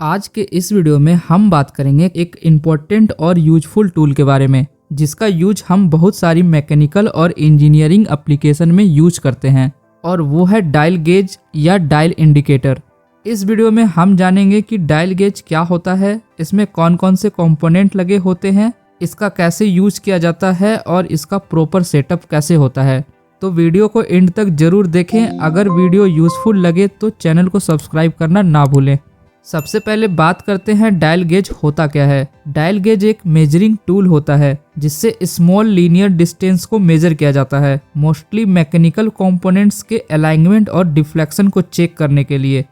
आज के इस वीडियो में हम बात करेंगे एक इम्पोर्टेंट और यूजफुल टूल के बारे में जिसका यूज हम बहुत सारी मैकेनिकल और इंजीनियरिंग एप्लीकेशन में यूज करते हैं और वो है डायल गेज या डायल इंडिकेटर। इस वीडियो में हम जानेंगे कि डायल गेज क्या होता है, इसमें कौन कौन से कंपोनेंट लगे होते हैं, इसका कैसे यूज किया जाता है और इसका प्रॉपर सेटअप कैसे होता है। तो वीडियो को एंड तक जरूर देखें। अगर वीडियो यूजफुल लगे तो चैनल को सब्सक्राइब करना ना भूलें। सबसे पहले बात करते हैं डायल गेज होता क्या है। डायल गेज एक मेजरिंग टूल होता है जिससे स्मॉल लीनियर डिस्टेंस को मेजर किया जाता है, मोस्टली मैकेनिकल कंपोनेंट्स के अलाइनमेंट और डिफ्लेक्शन को चेक करने के लिए।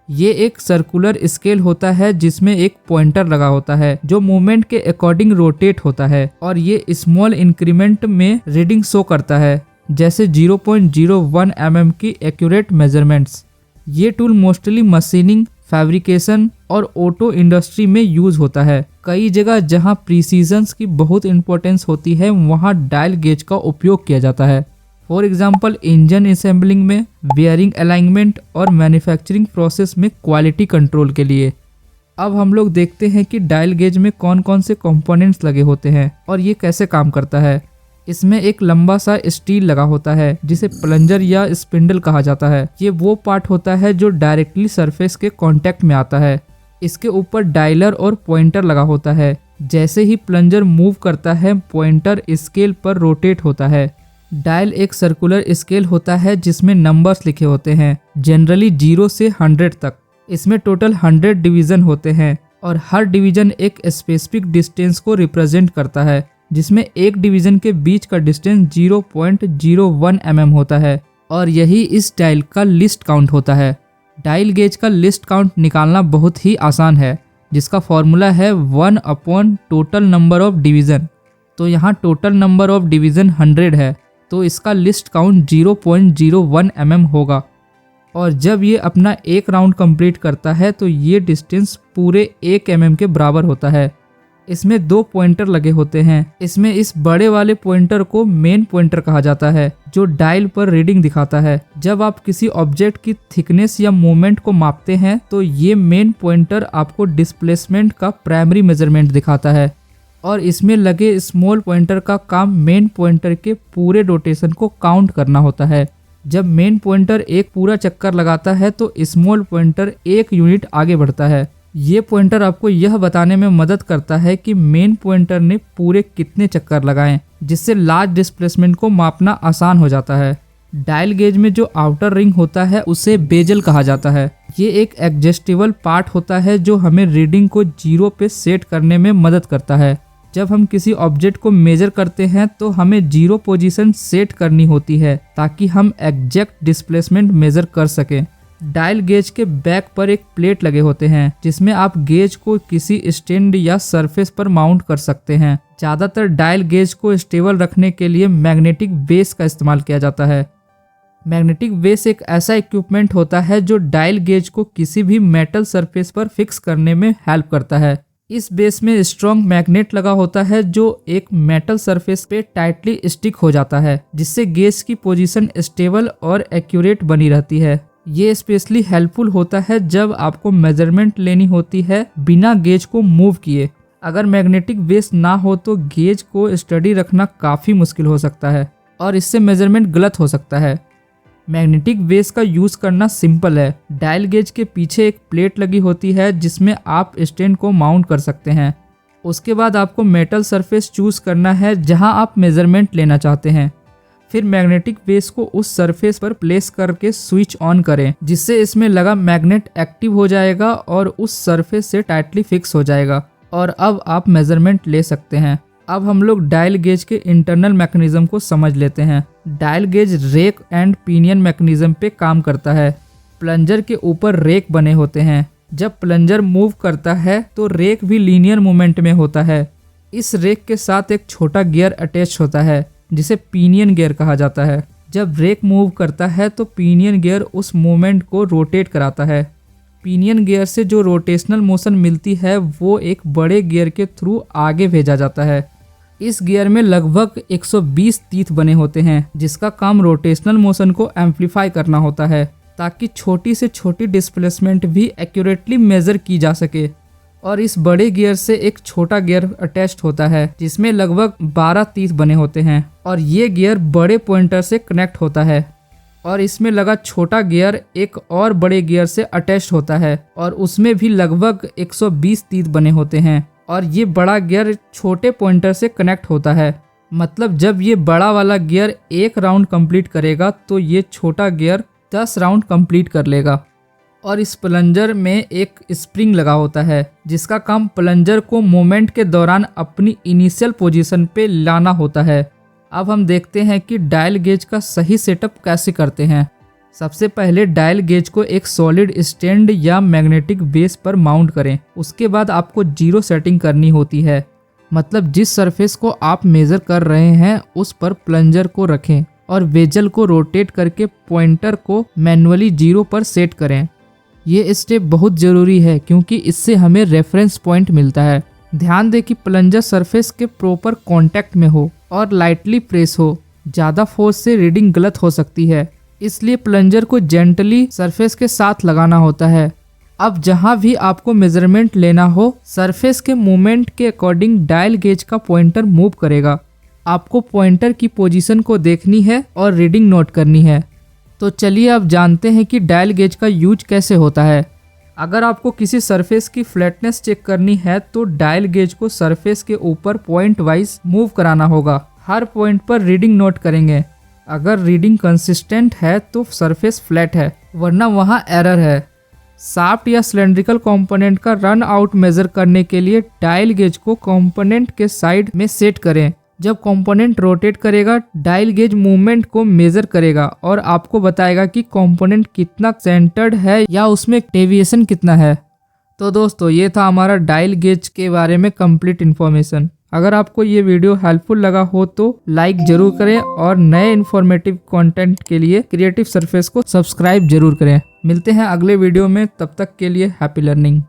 ये एक सर्कुलर स्केल होता है जिसमें एक पॉइंटर लगा होता है जो मूवमेंट के अकॉर्डिंग रोटेट होता है और ये स्मॉल इंक्रीमेंट में रीडिंग शो करता है, जैसे 0.01 mm की एक्यूरेट मेजरमेंट्स। ये टूल मोस्टली मशीनिंग, फैब्रिकेशन और ऑटो इंडस्ट्री में यूज होता है। कई जगह जहां प्रिसीजन्स की बहुत इंपॉर्टेंस होती है वहां डायल गेज का उपयोग किया जाता है। फॉर एग्जांपल इंजन असेंबलिंग में, बेयरिंग अलाइनमेंट और मैन्युफैक्चरिंग प्रोसेस में क्वालिटी कंट्रोल के लिए। अब हम लोग देखते हैं कि डायल गेज में कौन कौन से कंपोनेंट्स लगे होते हैं और ये कैसे काम करता है। इसमें एक लंबा सा स्टील लगा होता है जिसे प्लंजर या स्पिंडल कहा जाता है। ये वो पार्ट होता है जो डायरेक्टली सरफेस के कांटेक्ट में आता है। इसके ऊपर डायलर और पॉइंटर लगा होता है। जैसे ही प्लंजर मूव करता है पॉइंटर स्केल पर रोटेट होता है। डायल एक सर्कुलर स्केल होता है जिसमें नंबर्स लिखे होते हैं, जनरली 0 से 100 तक। इसमें टोटल 100 डिवीजन होते हैं और हर डिवीजन एक स्पेसिफिक डिस्टेंस को रिप्रेजेंट करता है, जिसमें एक डिवीजन के बीच का डिस्टेंस 0.01 mm होता है और यही इस डायल का लिस्ट काउंट होता है। डायल गेज का लिस्ट काउंट निकालना बहुत ही आसान है, जिसका फॉर्मूला है 1 upon total number of division. तो यहाँ टोटल नंबर ऑफ डिवीजन 100 है तो इसका लिस्ट काउंट 0.01 mm होगा। और जब ये अपना एक राउंड कंप्लीट करता है तो ये डिस्टेंस पूरे 1 mm के बराबर होता है। इसमें 2 पॉइंटर लगे होते हैं। इसमें इस बड़े वाले पॉइंटर को मेन पॉइंटर कहा जाता है जो डायल पर रीडिंग दिखाता है। जब आप किसी ऑब्जेक्ट की थिकनेस या मूवमेंट को मापते हैं तो ये मेन पॉइंटर आपको डिस्प्लेसमेंट का प्राइमरी मेजरमेंट दिखाता है और इसमें लगे स्मॉल पॉइंटर का काम मेन पॉइंटर के पूरे रोटेशन को काउंट करना होता है। जब मेन पॉइंटर एक पूरा चक्कर लगाता है तो स्मॉल पॉइंटर 1 यूनिट आगे बढ़ता है। ये पॉइंटर आपको यह बताने में मदद करता है कि मेन पॉइंटर ने पूरे कितने चक्कर लगाएं, जिससे लार्ज डिस्प्लेसमेंट को मापना आसान हो जाता है। डायल गेज में जो आउटर रिंग होता है उसे बेजल कहा जाता है। ये एक एडजस्टेबल पार्ट होता है जो हमें रीडिंग को 0 पे सेट करने में मदद करता है। जब हम किसी ऑब्जेक्ट को मेजर करते हैं तो हमें 0 पोजीशन सेट करनी होती है ताकि हम एग्जैक्ट डिस्प्लेसमेंट मेजर कर सकें। डायल गेज के बैक पर एक प्लेट लगे होते हैं जिसमें आप गेज को किसी स्टैंड या सरफेस पर माउंट कर सकते हैं। ज़्यादातर डायल गेज को स्टेबल रखने के लिए मैग्नेटिक बेस का इस्तेमाल किया जाता है। मैग्नेटिक बेस एक ऐसा इक्विपमेंट होता है जो डायल गेज को किसी भी मेटल सरफेस पर फिक्स करने में हेल्प करता है। इस बेस में स्ट्रॉन्ग मैग्नेट लगा होता है जो एक मेटल सरफेस पे टाइटली स्टिक हो जाता है, जिससे गेज की पोजीशन स्टेबल और एक्यूरेट बनी रहती है। ये स्पेशली हेल्पफुल होता है जब आपको मेजरमेंट लेनी होती है बिना गेज को मूव किए। अगर मैग्नेटिक बेस ना हो तो गेज को स्टडी रखना काफ़ी मुश्किल हो सकता है और इससे मेजरमेंट गलत हो सकता है। मैग्नेटिक बेस का यूज़ करना सिंपल है। डायल गेज के पीछे एक प्लेट लगी होती है जिसमें आप स्टैंड को माउंट कर सकते हैं। उसके बाद आपको मेटल सरफेस चूज़ करना है जहां आप मेजरमेंट लेना चाहते हैं। फिर मैग्नेटिक बेस को उस सरफेस पर प्लेस करके स्विच ऑन करें, जिससे इसमें लगा मैग्नेट एक्टिव हो जाएगा और उस सरफेस से टाइटली फिक्स हो जाएगा और अब आप मेजरमेंट ले सकते हैं। अब हम लोग डायल गेज के इंटरनल मैकेनिज्म को समझ लेते हैं। Dial gauge rack and pinion mechanism पे काम करता है। प्लंजर के ऊपर रेक बने होते हैं। जब प्लंजर मूव करता है तो रेक भी लीनियर मूवमेंट में होता है। इस रेक के साथ एक छोटा गियर अटैच होता है जिसे पिनियन गियर कहा जाता है। जब रेक मूव करता है तो पिनियन गियर उस मूवमेंट को रोटेट कराता है। पिनियन गियर से जो रोटेशनल मोशन मिलती है वो एक बड़े गियर के थ्रू आगे भेजा जाता है। इस गियर में लगभग 120 टीथ बने होते हैं जिसका काम रोटेशनल मोशन को एम्पलीफाई करना होता है। ताकि छोटी से छोटी डिस्प्लेसमेंट भी एक्यूरेटली मेजर की जा सके। और इस बड़े गियर से एक छोटा गियर अटैच्ड होता है जिसमें लगभग 12 तीर बने होते हैं और ये गियर बड़े पॉइंटर से कनेक्ट होता है और इसमें लगा छोटा गियर एक और बड़े गियर से अटैच्ड होता है और उसमें भी लगभग 120 तीर बने होते हैं और ये बड़ा गियर छोटे पॉइंटर से कनेक्ट होता है। मतलब जब ये बड़ा वाला गियर एक राउंड कंप्लीट करेगा तो ये छोटा गियर 10 राउंड कंप्लीट कर लेगा। और इस प्लंजर में एक स्प्रिंग लगा होता है जिसका काम प्लंजर को मोमेंट के दौरान अपनी इनिशियल पोजीशन पे लाना होता है। अब हम देखते हैं कि डायल गेज का सही सेटअप कैसे करते हैं। सबसे पहले डायल गेज को एक सॉलिड स्टैंड या मैग्नेटिक बेस पर माउंट करें। उसके बाद आपको 0 सेटिंग करनी होती है, मतलब जिस सरफेस को आप मेज़र कर रहे हैं उस पर प्लंजर को रखें और बेजल को रोटेट करके पॉइंटर को मैन्युअली 0 पर सेट करें। ये स्टेप बहुत ज़रूरी है क्योंकि इससे हमें रेफरेंस पॉइंट मिलता है। ध्यान दें कि प्लंजर सरफेस के प्रॉपर कांटेक्ट में हो और लाइटली प्रेस हो। ज़्यादा फोर्स से रीडिंग गलत हो सकती है, इसलिए प्लंजर को जेंटली सरफेस के साथ लगाना होता है। अब जहाँ भी आपको मेजरमेंट लेना हो, सरफेस के मूवमेंट के अकॉर्डिंग डायल गेज का पॉइंटर मूव करेगा। आपको पॉइंटर की पोजीशन को देखनी है और रीडिंग नोट करनी है। तो चलिए अब जानते हैं कि डायल गेज का यूज कैसे होता है। अगर आपको किसी सरफेस की फ्लैटनेस चेक करनी है तो डायल गेज को सरफेस के ऊपर पॉइंट वाइज मूव कराना होगा। हर पॉइंट पर रीडिंग नोट करेंगे। अगर रीडिंग कंसिस्टेंट है तो सरफेस फ्लैट है, वरना वहाँ एरर है। शाफ्ट या सिलेंड्रिकल कंपोनेंट का रन आउट मेजर करने के लिए डायल गेज को कंपोनेंट के साइड में सेट करें। जब कंपोनेंट रोटेट करेगा, डायल गेज मूवमेंट को मेजर करेगा और आपको बताएगा कि कंपोनेंट कितना सेंटर्ड है या उसमें डेविएशन कितना है। तो दोस्तों, ये था हमारा डायल गेज के बारे में कंप्लीट इन्फॉर्मेशन। अगर आपको ये वीडियो हेल्पफुल लगा हो तो लाइक जरूर करें और नए इन्फॉर्मेटिव कंटेंट के लिए क्रिएटिव सरफेस को सब्सक्राइब जरूर करें। मिलते हैं अगले वीडियो में, तब तक के लिए हैप्पी लर्निंग।